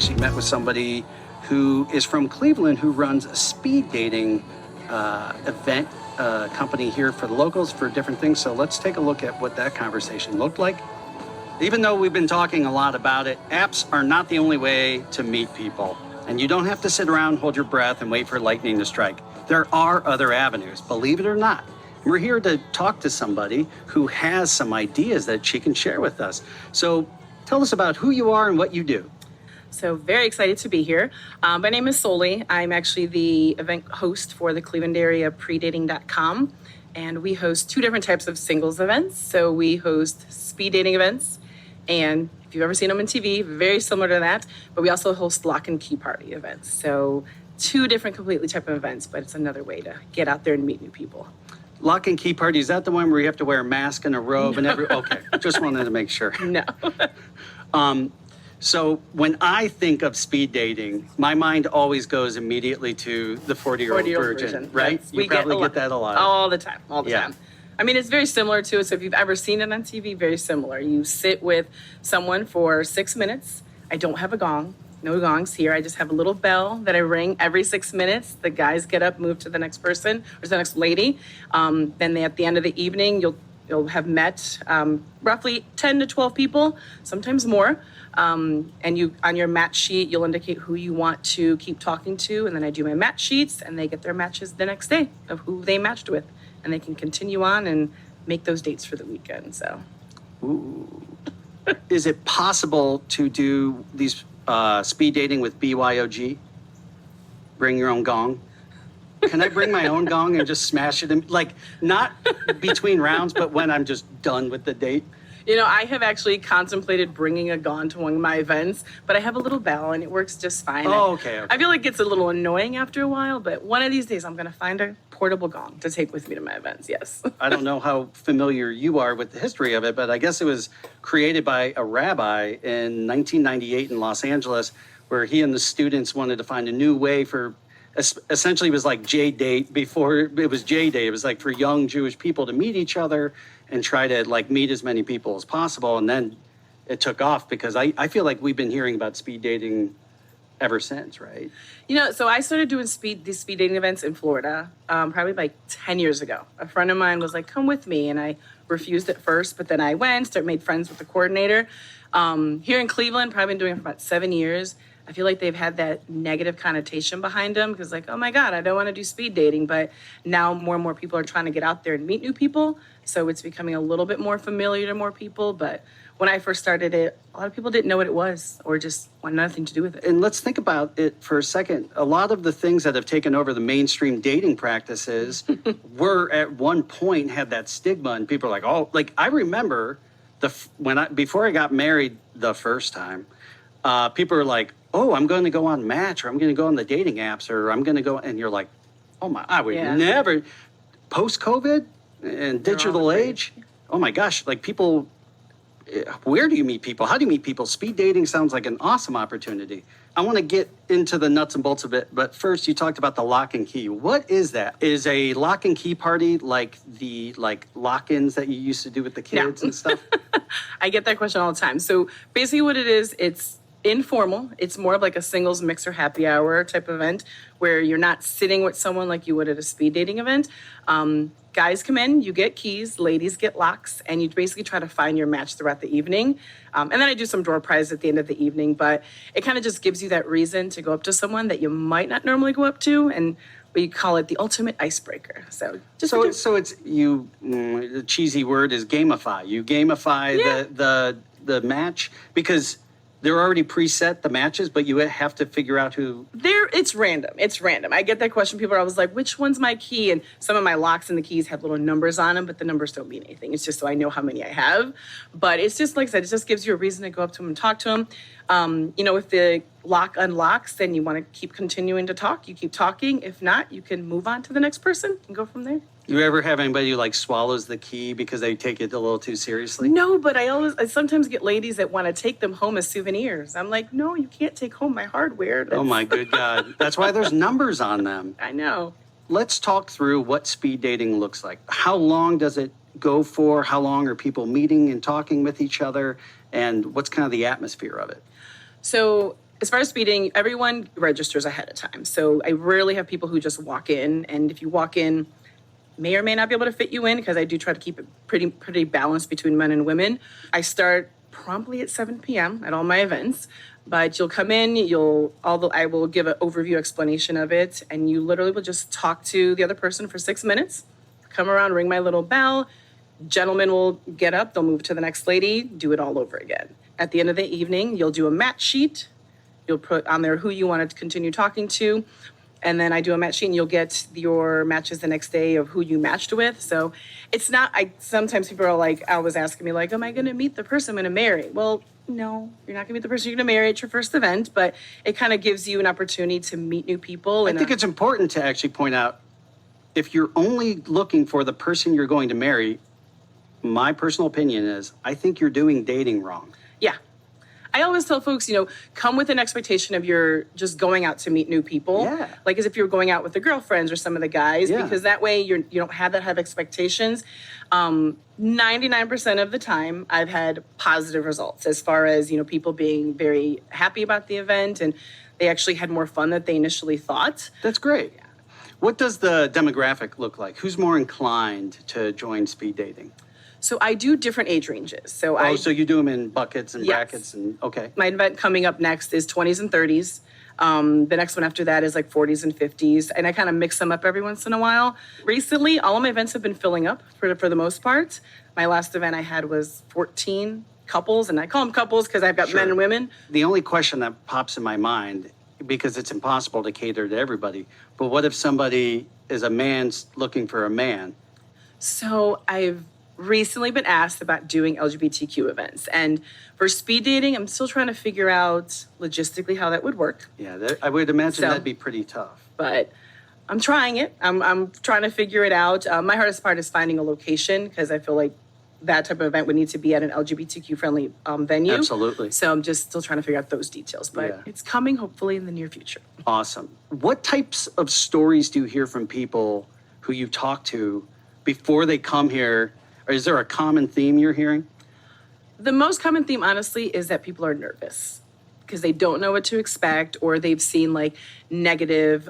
actually met with somebody who is from Cleveland who runs a speed dating event company here for the locals for different things. So let's take a look at what that conversation looked like. Even though we've been talking a lot about it, apps are not the only way to meet people. And you don't have to sit around, hold your breath, and wait for lightning to strike. There are other avenues, believe it or not. We're here to talk to somebody who has some ideas that she can share with us. So tell us about who you are and what you do. So very excited to be here. My name is Soly. I'm actually the event host for the Cleveland area predating.com. And we host two different types of singles events. So we host speed dating events. And if you've ever seen them on TV, very similar to that. But we also host lock and key party events. So two different completely type of events, but it's another way to get out there and meet new people. Lock and key party, is that the one where you have to wear a mask and a robe and every? Okay, just wanted to make sure. No. So when I think of speed dating, my mind always goes immediately to the 40-year-old virgin, right? Yes, You probably get that a lot. All the time, all the Yeah. time. I mean, it's very similar to it. So if you've ever seen it on TV, very similar. You sit with someone for 6 minutes. I don't have a gong. No gongs here. I just have a little bell that I ring every 6 minutes. The guys get up, move to the next person or to the next lady. Then at the end of the evening, you'll have met roughly 10 to 12 people, sometimes more. And you on your match sheet, you'll indicate who you want to keep talking to. And then I do my match sheets and they get their matches the next day of who they matched with. And they can continue on and make those dates for the weekend. So, Ooh. Is it possible to do these speed dating with BYOG? Bring your own gong? Can I bring my own gong and just smash it in, like, not between rounds, but when I'm just done with the date? you know, I have actually contemplated bringing a gong to one of my events, but I have a little bell and it works just fine. Oh, okay. I feel like it's a little annoying after a while, but one of these days I'm going to find a portable gong to take with me to my events, yes. I don't know how familiar you are with the history of it, but I guess it was created by a rabbi in 1998 in Los Angeles, where he and the students wanted to find a new way for, essentially it was like J-Date before it was J-Day. It was like for young Jewish people to meet each other and try to like meet as many people as possible. And then it took off because I feel like we've been hearing about speed dating ever since, right? You know, so I started doing these speed dating events in Florida, probably like 10 years ago. A friend of mine was like, come with me. And I refused at first, but then I went, made friends with the coordinator. Here in Cleveland, probably been doing it for about 7 years. I feel like they've had that negative connotation behind them because like, oh my God, I don't want to do speed dating. But now more and more people are trying to get out there and meet new people. So it's becoming a little bit more familiar to more people. But when I first started it, a lot of people didn't know what it was or just wanted nothing to do with it. And let's think about it for a second. A lot of the things that have taken over the mainstream dating practices were at one point had that stigma, and people are like, oh, like I remember before I got married the first time, people are like, oh, I'm going to go on Match, or I'm going to go on the dating apps, or I'm going to go, and you're like, oh my, I would never, post-COVID and digital age, oh my gosh, like people, where do you meet people? How do you meet people? Speed dating sounds like an awesome opportunity. I want to get into the nuts and bolts of it, but first you talked about the lock and key. What is that? Is a lock and key party like the lock-ins that you used to do with the kids and stuff? I get that question all the time. So basically what it is, it's informal. It's more of like a singles mixer happy hour type event where you're not sitting with someone like you would at a speed dating event. Guys come in, you get keys, ladies get locks, and you basically try to find your match throughout the evening. And then I do some door prizes at the end of the evening, but it kind of just gives you that reason to go up to someone that you might not normally go up to, and we call it the ultimate icebreaker. So it's you. The cheesy word is gamify. You gamify the match because they're already preset, the matches, but you have to figure out who. It's random. It's random. I get that question. People are always like, which one's my key? And some of my locks and the keys have little numbers on them, but the numbers don't mean anything. It's just so I know how many I have. But it's just, like I said, it just gives you a reason to go up to them and talk to them. If the lock unlocks, then you want to keep continuing to talk. You keep talking. If not, you can move on to the next person and go from there. You ever have anybody who like swallows the key because they take it a little too seriously? No, but I sometimes get ladies that want to take them home as souvenirs. I'm like, no, you can't take home my hardware. Oh my good God. That's why there's numbers on them. I know. Let's talk through what speed dating looks like. How long does it go for? How long are people meeting and talking with each other? And what's kind of the atmosphere of it? So As far as speeding, everyone registers ahead of time. So I rarely have people who just walk in. And if you walk in, may or may not be able to fit you in because I do try to keep it pretty balanced between men and women. I start promptly at 7 p.m. at all my events, but you'll come in, I will give an overview explanation of it, and you literally will just talk to the other person for 6 minutes, come around, ring my little bell. Gentlemen will get up, they'll move to the next lady, do it all over again. At the end of the evening, you'll do a match sheet. You'll put on there who you want to continue talking to. And then I do a match sheet and you'll get your matches the next day of who you matched with. So it's not, sometimes people are like, always asking me like, am I going to meet the person I'm going to marry? Well, no, you're not going to meet the person you're going to marry at your first event, but it kind of gives you an opportunity to meet new people. I think it's important to actually point out, if you're only looking for the person you're going to marry, my personal opinion is, I think you're doing dating wrong. Yeah. I always tell folks, come with an expectation of you're just going out to meet new people. Yeah. Like as if you're going out with the girlfriends or some of the guys, Yeah. because that way you don't have that have expectations. 99% of the time, I've had positive results as far as, people being very happy about the event and they actually had more fun than they initially thought. That's great. Yeah. What does the demographic look like? Who's more inclined to join speed dating? So I do different age ranges. So so you do them in buckets and Yes. brackets and okay. My event coming up next is 20s and 30s. The next one after that is like 40s and 50s. And I kind of mix them up every once in a while. Recently, all of my events have been filling up for the most part. My last event I had was 14 couples, and I call them couples because I've got Sure. men and women. The only question that pops in my mind, because it's impossible to cater to everybody, but what if somebody is a man looking for a man? So I've recently been asked about doing LGBTQ events. And for speed dating, I'm still trying to figure out logistically how that would work. Yeah, I would imagine So- that'd be pretty tough. But I'm trying it. I'm trying to figure it out. My hardest part is finding a location because I feel like that type of event would need to be at an LGBTQ friendly venue. Absolutely. So I'm just still trying to figure out those details, but Yeah. it's coming hopefully in the near future. Awesome. What types of stories do you hear from people who you talk to before they come here? Or is there a common theme you're hearing? The most common theme, honestly, is that people are nervous because they don't know what to expect or they've seen like negative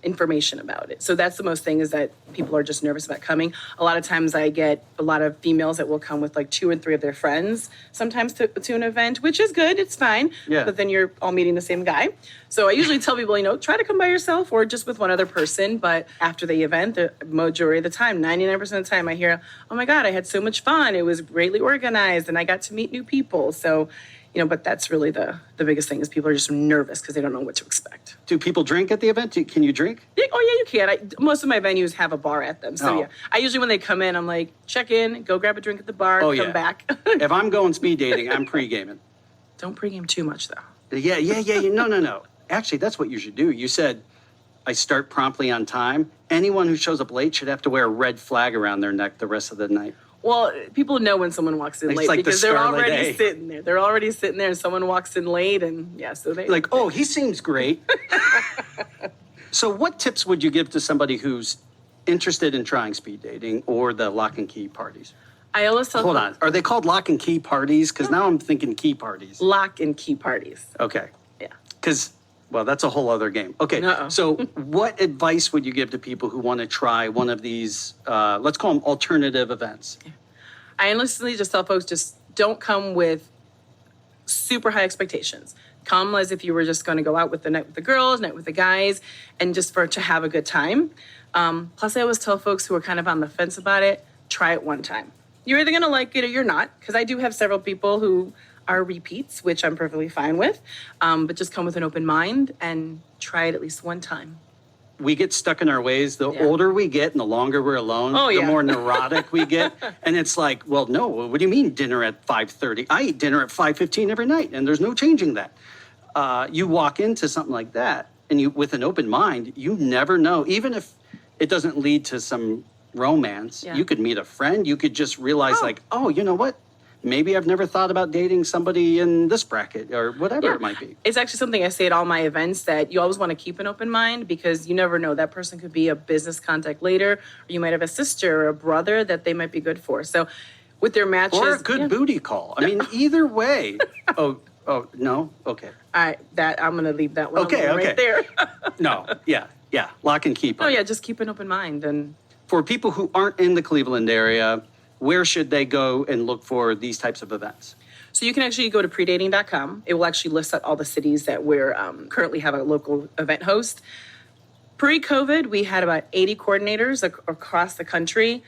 information about it. So that's the most thing is that people are just nervous about coming. A lot of times I get a lot of females that will come with like 2 and 3 of their friends sometimes to an event, which is good. It's fine. Yeah. But then you're all meeting the same guy. So I usually tell people, try to come by yourself or just with one other person. But after the event, the majority of the time, 99% of the time I hear, oh my God, I had so much fun. It was greatly organized and I got to meet new people. So but that's really the biggest thing is people are just nervous because they don't know what to expect. Do people drink at the event? Can you drink? Yeah, oh, yeah, you can. Most of my venues have a bar at them. So, Oh. yeah. I usually, when they come in, I'm like, check in, go grab a drink at the bar, Oh, come yeah. back. If I'm going speed dating, I'm pre-gaming. Don't pregame too much, though. Yeah. No. Actually, that's what you should do. You said, I start promptly on time. Anyone who shows up late should have to wear a red flag around their neck the rest of the night. Well, people know when someone walks in It's late like the because they're Scarlet already A. sitting there. They're already sitting there and someone walks in late and, yeah, so they... Like, oh, he seems great. So what tips would you give to somebody who's interested in trying speed dating or the lock and key parties? I always tell Hold on. Are they called lock and key parties? Because now I'm thinking key parties. lock and key parties. Okay. Yeah. Because, well, that's a whole other game. Okay. Uh-oh. So what advice would you give to people who want to try one of these, let's call them alternative events? I honestly just tell folks, just don't come with super high expectations. Come as if you were just going to go out with the night with the girls, night with the guys, and just to have a good time. Plus, I always tell folks who are kind of on the fence about it, try it one time. You're either going to like it or you're not, because I do have several people who are repeats, which I'm perfectly fine with. But just come with an open mind and try it at least one time. We get stuck in our ways. The Yeah. older we get and the longer we're alone, Oh, the yeah. more neurotic we get. And it's like, well, no, what do you mean dinner at 5:30? I eat dinner at 5:15 every night, and there's no changing that. You walk into something like that, and you with an open mind, you never know. Even if it doesn't lead to some romance, Yeah. you could meet a friend. You could just realize, oh, you know what? Maybe I've never thought about dating somebody in this bracket or whatever it might be. It's actually something I say at all my events that you always want to keep an open mind because you never know. That person could be a business contact later, or you might have a sister or a brother that they might be good for. So with their matches. Or a good booty call. I mean, either way. Oh, Oh, no? Okay. I'm going to leave that one Okay, alone okay. right there. No, yeah. Lock and key Oh, party. yeah, just keep an open mind. And For people who aren't in the Cleveland area, where should they go and look for these types of events? so you can actually go to predating.com. It will actually list out all the cities that we're currently have a local event host. Pre-COVID, we had about 80 coordinators across the country.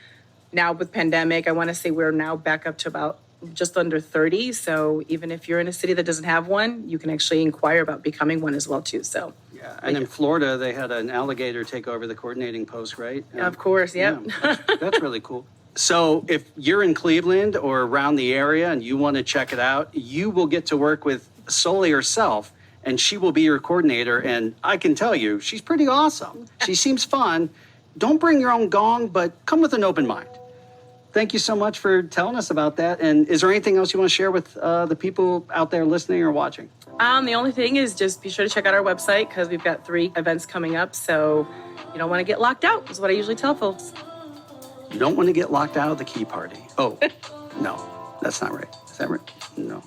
Now with pandemic, I want to say we're now back up to about just under 30. So even if you're in a city that doesn't have one, you can actually inquire about becoming one as well too. So Yeah, and in Florida, they had an alligator take over the coordinating post, right? of course, yep. Yeah, that's really cool. So if you're in Cleveland or around the area and you want to check it out, you will get to work with Soly herself, and she will be your coordinator. And I can tell you, she's pretty awesome. She seems fun. Don't bring your own gong, but come with an open mind. Thank you so much for telling us about that. And is there anything else you want to share with the people out there listening or watching? The only thing is just be sure to check out our website because we've got 3 events coming up. So you don't want to get locked out is what I usually tell folks. You don't want to get locked out of the key party. Oh, no, that's not right. Is that right? No.